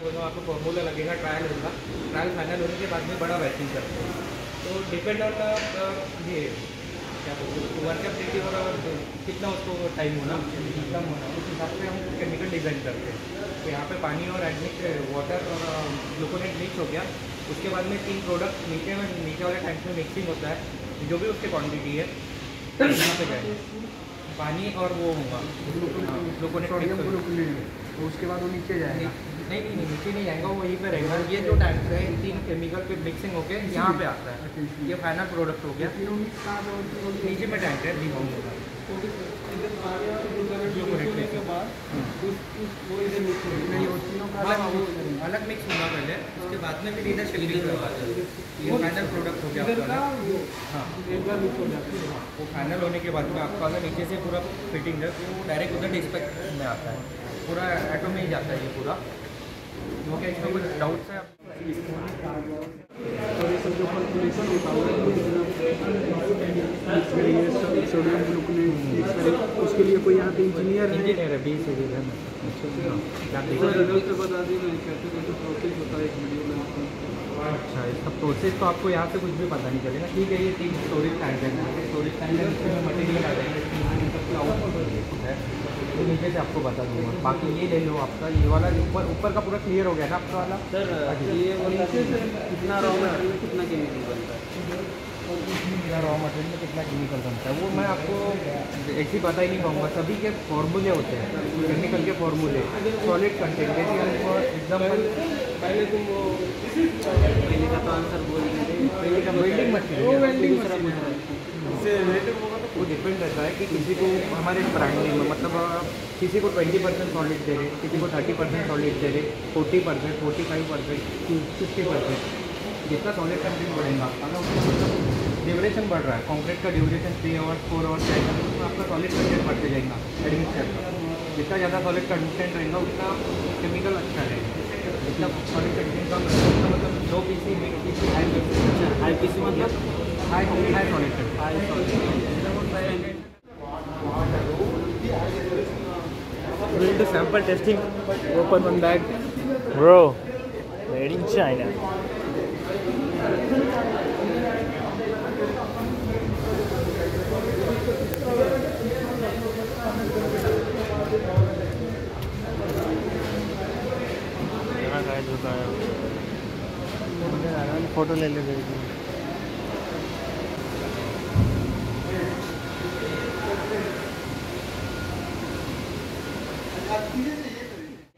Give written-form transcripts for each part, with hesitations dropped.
दोनों आपको फॉर्मूला लगेगा, ट्रायल होगा, ट्रायल फाइनल होने के बाद में बड़ा बैचिंग करते हैं। तो डिपेंड ऑन ये क्या बोलते हैं वर्केबिलिटी और कितना उसको टाइम होना कम होना, उस हिसाब से हम केमिकल डिज़ाइन करते हैं। तो यहाँ पे पानी और एडमिक्स वाटर और ग्लूकोनेट मिक्स हो गया, उसके बाद में 3 प्रोडक्ट नीचे वाले टैंक में मिक्सिंग होता है, जो भी उसकी क्वांटिटी है यहाँ पे जाएगा पानी और वो होगा ग्लूकोनेट, उसके बाद वो नीचे जाएगा। नहीं नीचे नहीं जाएगा, वो वहीं पे रहेगा। ये जो टैंक है 3 केमिकल पे मिक्सिंग होके यहाँ पे आता है, ये फाइनल प्रोडक्ट हो गया। नीचे में टैंक है अलग मिक्स होगा पहले, उसके बाद में फिर इधर शिपिंग करवाते हैं। ये फाइनल प्रोडक्ट हो गया आपका। हाँ एक बार मिक्स हो जाती है, वो फाइनल होने के बाद में आपका अगर नीचे से पूरा फिटिंग है तो डायरेक्ट उधर डिस्पैच में आता है, पूरा ऑटो में ही जाता है ये पूरा। वो क्या इसमें कुछ डाउट्स है? सोडियम ग्लूकोनेट उसके लिए कोई यहाँ पे इंजीनियर है, बी से है। रिजल्ट बता दी मैं कैसे प्रोसेस होता है एक वीडियो में। अच्छा इसका प्रोसेस तो आपको यहाँ से कुछ भी पता नहीं चलेगा। ठीक है, ये 3 स्टोरेज टैंक है, स्टोरेज टैंक है, इसमें मटेरियल आ जाएगा, है तो नीचे से आपको बता दूंगा। बाकी ये ले लो आपका, ये वाला ऊपर का पूरा क्लियर हो गया ना आपका वाला। सर ये कितना रॉ मटेरियल में कितना केमिकल बनता है? रॉ मटेरियल में कितना केमिकल बनता है वो मैं आपको ऐसी पता ही नहीं पाऊँगा। सभी के फॉर्मूले होते हैं, केमिकल के फॉर्मूले, सॉलिड कंटेंट। जैसे हमको एग्जाम्पल पहले तुम वो पहले का तो आंसर बोल रहे पहले का वेल्डिंग मशीन, वो डिपेंड रहता है कि किसी को हमारे ब्रांड में मतलब किसी को 20% सॉलिड दे रहे, किसी को 30% सॉलिड दे रहे, 40%, 45%, 50%। जितना सॉलिड कंटेंट बढ़ेगा अगर उसका मतलब ड्यूरेशन बढ़ रहा है, कंक्रीट का ड्यूरेशन 3 आवर्स 4 आवर्स जाएगा तो उसमें आपका सॉलिड कंटेंट बढ़ते जाएगा एडमिक्सचर का। जितना ज़्यादा सॉलिड कंटेंट रहेगा उतना केमिकल अच्छा रहेगा। जितना सॉलिड कंटेंट कम रहेगा उसका मतलब low PC, mid PC, high PC मतलब high solid content. We'll do sample testing. Open one bag. Bro, made in China. Photo ले ले।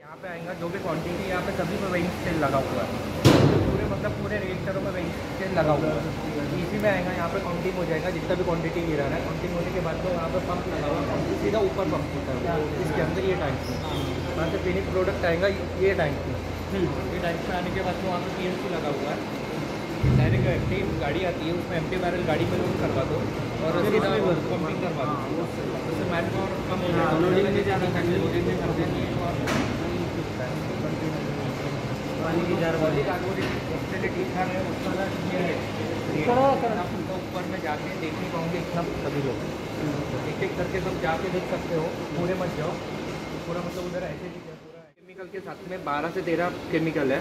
यहाँ पे आएगा जो भी क्वांटिटी यहाँ पे सभी पे वेइंग स्केल लगा हुआ है, पूरे रेजिस्टरों में वेइंग स्केल लगा हुआ है। इसी में आएगा यहाँ पे काउंटिंग हो जाएगा, जितना भी क्वांटिटी गिरा रहा है काउंटिंग होने के बाद तो यहाँ पे पंप लगा हुआ है, सीधा ऊपर पंप होता है इसके अंदर ये टैंक में। वहाँ से फिनिश प्रोडक्ट आएगा ये टैंक में। ये टैंक में आने के बाद तो वहाँ पे PNC लगा हुआ है, डायरेक्ट एम्प्टी गाड़ी आती है, उसमें एम्प्टी बैरल गाड़ी में लोड करवा दो और सीधा पंपिंग करवा दो। उससे मैन पावर कम हो जाएगा, लोडिंग में ज़्यादा लोडिंग में कर देनी है और पानी की जार वाली ठीक ठाक है। उसका ये है ऊपर में जाके देख नहीं पाऊँगे इतना सभी लोग, एक एक करके सब जाके देख सकते हो, पूरे मत जाओ पूरा मतलब उधर ऐसे नहीं पूरा केमिकल के साथ में 12 से 13 केमिकल है।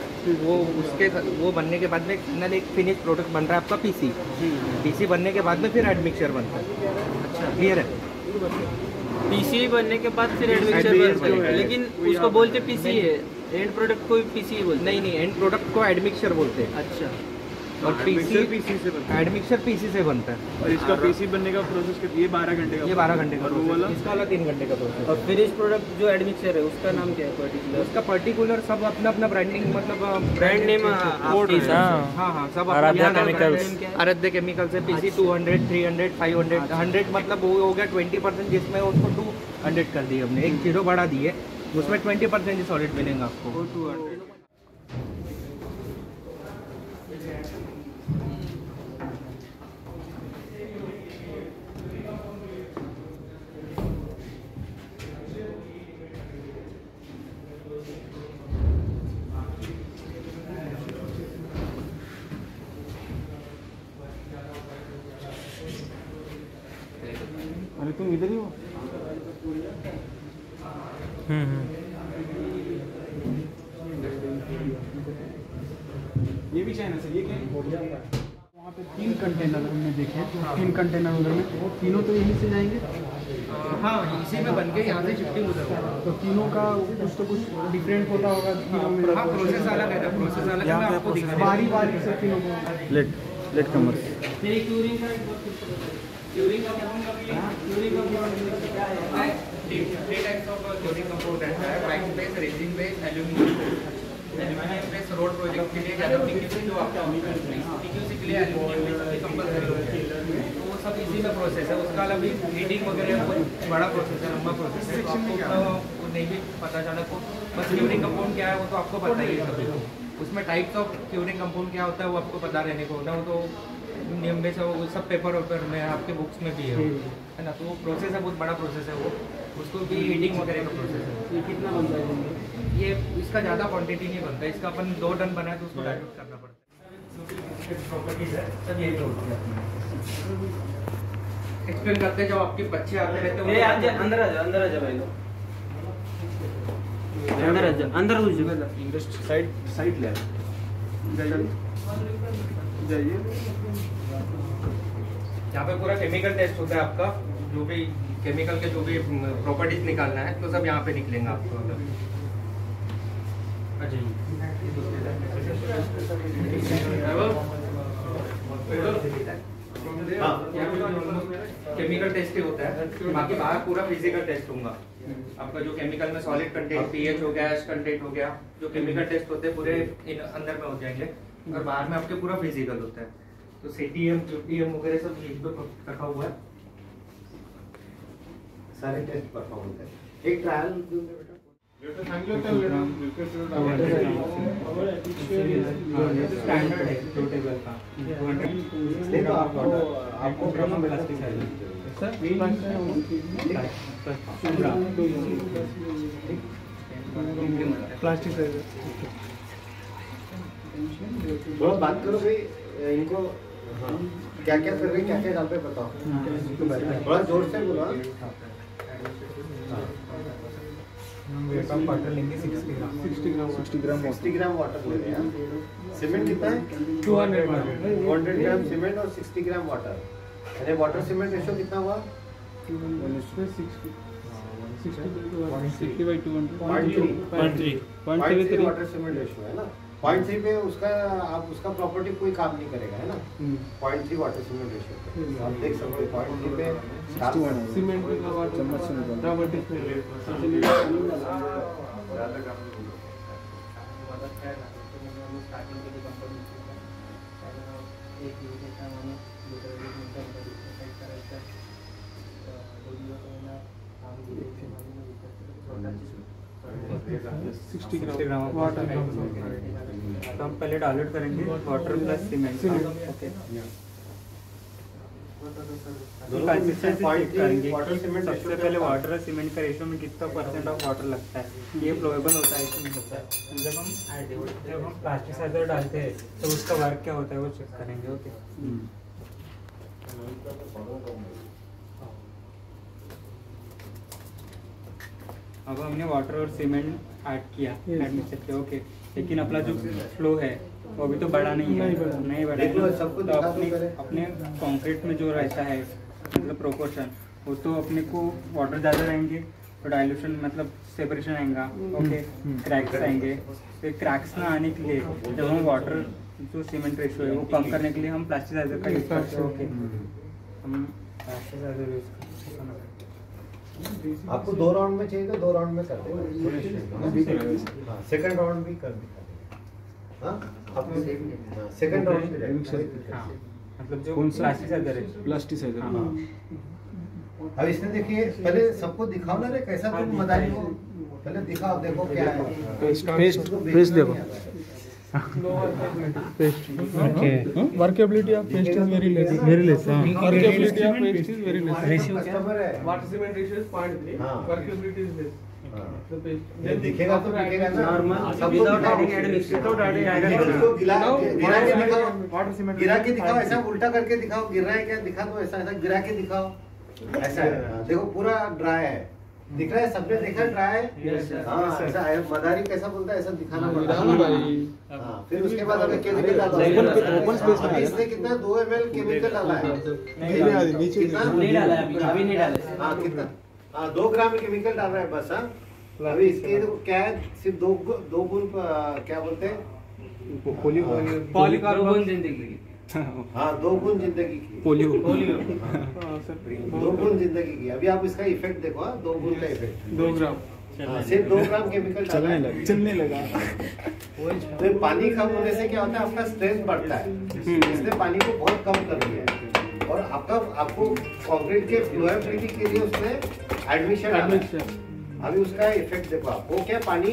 वो बनने के बाद में फाइनल एक फिनिश प्रोडक्ट बन रहा है आपका पीसी बनने के बाद में फिर एडमिक्सचर बनता है। अच्छा क्लियर है? पीसी बनने के बाद फिर एडमिक्सचर बनता है, लेकिन उसको बोलते पीसी है, एंड प्रोडक्ट को पीसी बोलते? नहीं एंड प्रोडक्ट को एडमिक्सचर बोलते हैं। अच्छा, और पीसी से बनता है, एडमिक्सचर पीसी से बनता है। और इसका पीसी बनने का प्रोसेस कितना? ये 12 घंटे का, ये 12 घंटे का प्रोसेस, इसका वाला 3 घंटे का प्रोसेस। और फिनिश प्रोडक्ट जो एडमिक्सचर है उसका नाम क्या है पर्टिकुलर? उसका पर्टिकुलर सब अपना अपना ब्रांडिंग मतलब ब्रांड नेम हाँ सब आराध्य केमिकल से पीसी 200, 300, 500, 100 मतलब वो हो गया 20%, जिसमें उसको 200 कर दिए हमने, एक 0 बढ़ा दिए, उसमें 20% सॉलिड मिलेगा आपको। 200 अरे तुम इधर ही हो? ये भी चाइना से, ये क्या वहाँ पे 3 कंटेनर हमने देखे, 3 कंटेनर उधर में, तीनों तो यहीं से जाएंगे। हाँ, इसी में बन के यहाँ से शिफ्टिंग उधर होगा। तो तीनों का कुछ तो कुछ डिफरेंट होता होगा तीनों में। हाँ, प्रोसेस अलग है ना, प्रोसेस अलग है, मैं आपको दिखा रहा हूँ। बारी बारी से तीनों को लेट कमर क्यूरिंग का क्यूरिंग का three types of curing compound रहता है, white base, resin base, aluminium base. Road project के लिए ज़्यादा PQC जो आपका PQC के लिए एल्यूमिनियम बेस कंपलसरी होता है, तो वो सब इसी में प्रोसेस है। उसका अलग हीटिंग वगैरह बहुत बड़ा प्रोसेस है, लंबा प्रोसेस है, तो आपको उतना वो नहीं भी पता चला तो बस क्यूरिंग कंपाउंड क्या है वो तो आपको पता ही है सभी को। उसमें टाइप्स ऑफ क्यूरिंग कंपाउंड क्या होता है वो आपको पता रहने को होता है, वो तो नियम बेस है, वो सब पेपर वेपर में आपके बुक्स में भी है ना। तो वो प्रोसेस है, बहुत बड़ा प्रोसेस है वो, उसको भी हीटिंग वगैरह का प्रोसेस है। ये कितना बनता है? ये इसका ज़्यादा क्वांटिटी नहीं बनता है, इसका अपन 2 टन बनाए तो उसको डाइल्यूट करना पड़ता है। प्रॉपर्टीज है सब यही होती है। एक्सप्लेन करते हैं जब आपके बच्चे आते रहते हैं। ये अंदर आ जा भाई लोग, अंदर आ जा, अंदर घुस जा। इंडस्ट्री साइड ले जाइए। यहाँ पे पूरा केमिकल टेस्ट होता है आपका, जो भी केमिकल के जो भी प्रॉपर्टीज निकालना है तो सब यहाँ पे निकलेंगे आपको। केमिकल टेस्ट ही होता है, बाकी बाहर पूरा फिजिकल टेस्ट होगा आपका। जो केमिकल में सॉलिड कंटेंट, पीएच हो गया, एश कंटेंट हो गया, जो केमिकल टेस्ट होते हैं पूरे अंदर में हो जाएंगे, और बाहर में आपके पूरा फिजिकल होता है। तो CTM, QTM वगैरह सब यहीं पे रखा हुआ है, सारे टेस्ट परफॉर्म होते हैं। एक ट्रायल स्टैंडर्ड है दो टेबल का। नहीं तो आपको प्लास्टिक प्लास्टिक थोड़ा बात करो भाई, इनको क्या क्या कर रहे हैं, क्या क्या डाल पे बताओ, थोड़ा जोर से बोलो। वाटर लेंगे 60 ग्राम वाटर ले रहे हैं। सीमेंट कितना है? 200 ग्राम सीमेंट और 60 ग्राम वाटर। अरे वाटर सीमेंट रेशो कितना हुआ? 60/200 0.3 वाटर सीमेंट रेशो है ना। 0.3 पे उसका आप उसका प्रॉपर्टी कोई काम नहीं करेगा, है ना। 0.3 वाटर सीमेंट रेशो पे आप देख सकते हो। 0.3 पे सीमेंट का वाटर चम्मच से वाटर तो हम पहले डाइल्यूट करेंगे वाटर प्लस सीमेंट। ओके, करेंगे सबसे पहले वाटर और सीमेंट का रेशियो में कितना % ऑफ वाटर लगता है, ये फ्लोएबल होता है कि नहीं होता है। जब हम प्लास्टिसाइजर डालते हैं तो उसका वर्क क्या होता है वो चेक करेंगे। ओके, अब हमने वाटर और सीमेंट ऐड किया, एडमिक्सर किया। ओके, लेकिन अपना जो फ्लो है वो अभी तो बड़ा नहीं है, नहीं बढ़ा है। तो अपने कंक्रीट में जो रहता है मतलब प्रोपोर्शन, वो तो अपने को वाटर ज़्यादा रहेंगे तो डाइल्यूशन मतलब सेपरेशन आएगा। ओके, क्रैक्स आएंगे, तो क्रैक्स ना आने के लिए जब हम वाटर जो सीमेंट रेशियो है वो कम करने के लिए हम प्लास्टिसाइजर का यूज़ करते हैं। ओके, हम प्लास्टिसाइजर यूज़ करते हैं। आपको 2 राउंड में चाहिए तो 2 राउंड में कर देगा। सेकंड राउंड भी कर देगा। सेकंड राउंड मतलब जो प्लास्टिसाइजर है, प्लास्टिसाइजर। अब इसने देखिए पहले सबको दिखाओ ना रे, कैसा तुम मदारी को पहले दिखाओ, देखो क्या है। पेस्ट देखो। Workability of paste is very less. Workability of paste is very less. Ratio customer है। Water cement ratio is 0.3। हाँ। Workability is less. ये दिखेगा तो दिखेगा ना। नॉर्मल सबको विदाउट दिखाओ। एडिंग एडमिक्सर, विदाउट एडिंग इसको गिरा के दिखाओ, वाटर सीमेंट गिरा के दिखाओ, ऐसा उल्टा करके दिखाओ, गिर रहा है क्या दिखा दो, ऐसा ऐसा गिरा के दिखाओ, ऐसा है। देखो पूरा ड्राई है, दिख रहा है, सबने देखा ट्राई? हाँ, ऐसा है, मदारी कैसा बोलता है ऐसा दिखाना पड़ता है। हाँ, फिर उसके बाद हमें केमिकल डाला। ओपन स्पेस में इसने कितना 2 ml केमिकल डाला है? कितना? नहीं डाला है अभी नहीं डाला। हाँ, कितना? हाँ, 2 ग्राम केमिकल डाल रहा है बस। हाँ, अभी इसके क्या है, सिर्फ 2 बूंद क्या बोलते हैं, पॉलीकार्बोन जिंदगी। हाँ, 2 बूंद जिंदगी की, पोलियो 2 बूंद जिंदगी की। अभी आप इसका इफेक्ट देखो, 2 बूंद का इफेक्ट, 2 ग्राम सिर्फ 2 ग्राम केमिकल चलने लगा। तो पानी कम होने से क्या होता है, आपका स्ट्रेंथ बढ़ता है। इसने पानी को बहुत कम कर दिया है और आपको कंक्रीट के फ्लोएबिलिटी के लिए उसमें एडमिशन। अभी उसका इफेक्ट देखो आप, वो क्या पानी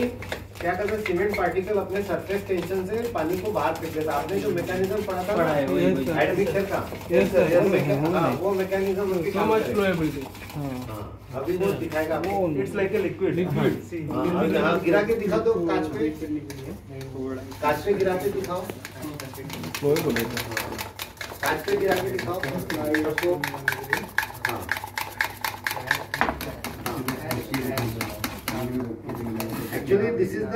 क्या करता है, सीमेंट पार्टिकल अपने सरफेस टेंशन से पानी को बाहर फेंक देता है। आपने जो मैकेनिज्म पढ़ा था एडमिशन का, वो मैकेनिज्म अभी वो दिखाएगा आपको। इट्स लाइक ए लिक्विड गिरा के दिखाओ तो कांच पे गिरा के दिखाओ, कांच पे गिरा के दिखाओ सबको। हाँ, actually this is the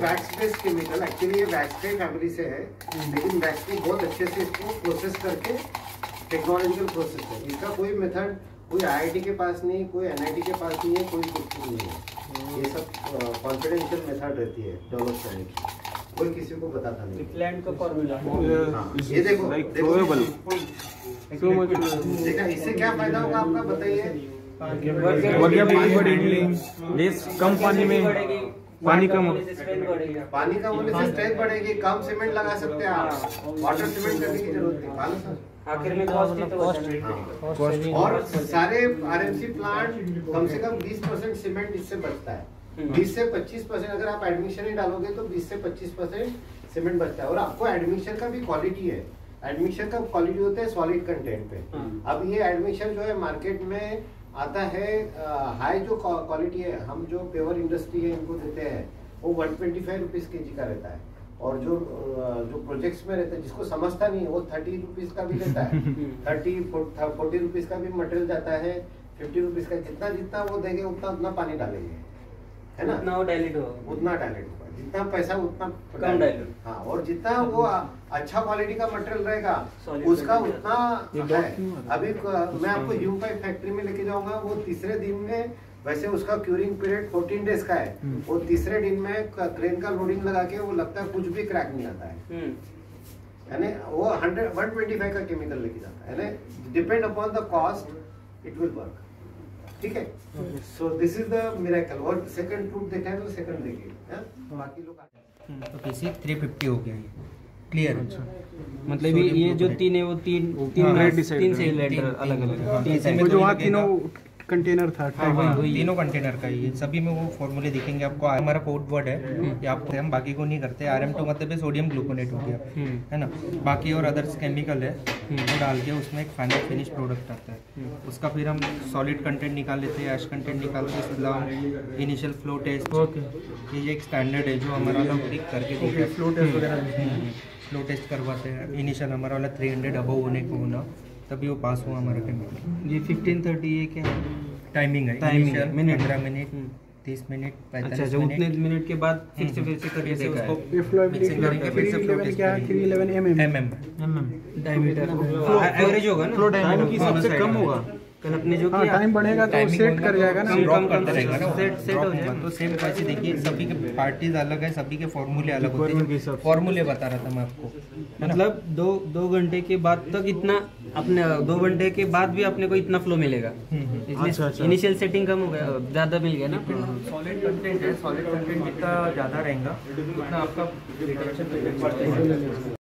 wax based chemical. Actually ये वैक्स के फैमिली से है, लेकिन वैक्स को बहुत अच्छे से इसको प्रोसेस करके टेक्नोलॉजिकल प्रोसेस है। इसका कोई मेथड कोई IIT के पास नहीं, कोई NIT के पास नहीं है, कोई कुछ नहीं है। ये सब कॉन्फिडेंशियल मेथड रहती है डेवलप करने की, कोई किसी को बताता नहीं। प्लांट का फॉर्मूला। हाँ, ये देखो देखा, इससे क्या फायदा होगा आपका बताइए? कम पानी में पानी कम होने से स्ट्रेंथ बढ़ेगी, कम सीमेंट लगा सकते हैं आप, वाटर सीमेंट करने की जरूरत नहीं। आखिर में कॉस्ट और सारे RMC प्लांट कम से कम 20% सीमेंट इससे बचता है। 20 से 25%, अगर आप एडमिशन ही डालोगे तो 20 से 25% सीमेंट बचता है। और आपको एडमिशन का भी क्वालिटी है, एडमिशन का क्वालिटी होता है सॉलिड कंटेंट पे। अब ये एडमिशन जो है मार्केट में आता है, हाई जो क्वालिटी है, हम जो पेवर इंडस्ट्री है इनको देते हैं, वो 125 रुपीज kg का रहता है। और जो प्रोजेक्ट्स में रहता है, जिसको समझता नहीं है, वो 30 रुपीज का भी लेता है। 40 रुपीज का भी मटेरियल जाता है, 50 रुपीज का। जितना वो देंगे उतना पानी डालेंगे, है ना, उतना डायल्यूट होगा, उतना डायल्यूट होगा, जितना पैसा उतना कम डायल्यूट। हाँ, और जितना वो अच्छा क्वालिटी का मटेरियल रहेगा उसका उतना है। अभी मैं आपको ह्यूमपाई फैक्ट्री में लेके जाऊंगा, वो तीसरे दिन में, वैसे उसका क्यूरिंग पीरियड 14 डेज का है, वो तीसरे दिन में क्रेन का लोडिंग लगा के वो लगता है कुछ भी क्रैक नहीं आता है, यानी वो 125 का केमिकल लेके जाता है, depend upon the cost it will work. ठीक है, so this is the miracle. और सेकंड प्रूफ देखा है तो सेकंड देखिए, बाकी लोग तो बेसिक 350 हो गया ये क्लियर। मतलब ये जो तीन है वो तीन सिलेंडर अलग अलग, वो जो वहाँ तीनों कंटेनर था, तीनों कंटेनर का ये सभी में वो फॉर्मूले दिखेंगे आपको। हमारा कोड वर्ड है, ये आपको हम बाकी को नहीं करते। RM2 मतलब सोडियम ग्लूकोनेट हो गया, है ना। बाकी और अदर्स केमिकल है वो डाल के उसमें एक फाइनल फिनिश प्रोडक्ट आता है। उसका फिर हम सॉलिड कंटेंट निकाल लेते हैं, ऐश कंटेंट निकाल के स्लग इनिशियल फ्लो टेस्ट। ये एक स्टैंडर्ड है जो हमारा वाला टिक करके फ्लो टेस्ट वगैरह फ्लो टेस्ट करवाते हैं। इनिशियल हमारा वाला 300 अबव होने को होना, तभी वो पास हुआ हमारा केमिकल। ये 15:30 ये क्या है टाइमिंग है, timing minute 15 minute 30 minute 45 minute. उतने मिनट के बाद फिर से करके देखा है, मिक्सिंग करेंगे, फिर से फ्लो टेस्ट करेंगे। 311 mm डायमीटर एवरेज होगा ना, फ्लो डायमीटर सबसे कम होगा। कल अपने जो टाइम बढ़ेगा तो सेट कर जाएगा ना, कम करता रहेगा ना, सेट हो जाएगा। तो सेम वैसे देखिए, सभी के पार्टीज अलग है, सभी के फॉर्मूले अलग होते हैं। फॉर्मूले बता रहा था मैं आपको, मतलब 2 घंटे के बाद तक इतना अपने 2 घंटे के बाद भी अपने को इतना फ्लो मिलेगा। इनिशियल सेटिंग कम हो गया, ज्यादा मिल गया ना। सॉलिड कंटेंट है, सॉलिड कंटेंट जितना ज्यादा रहेगा उतना आपका रिटेंशन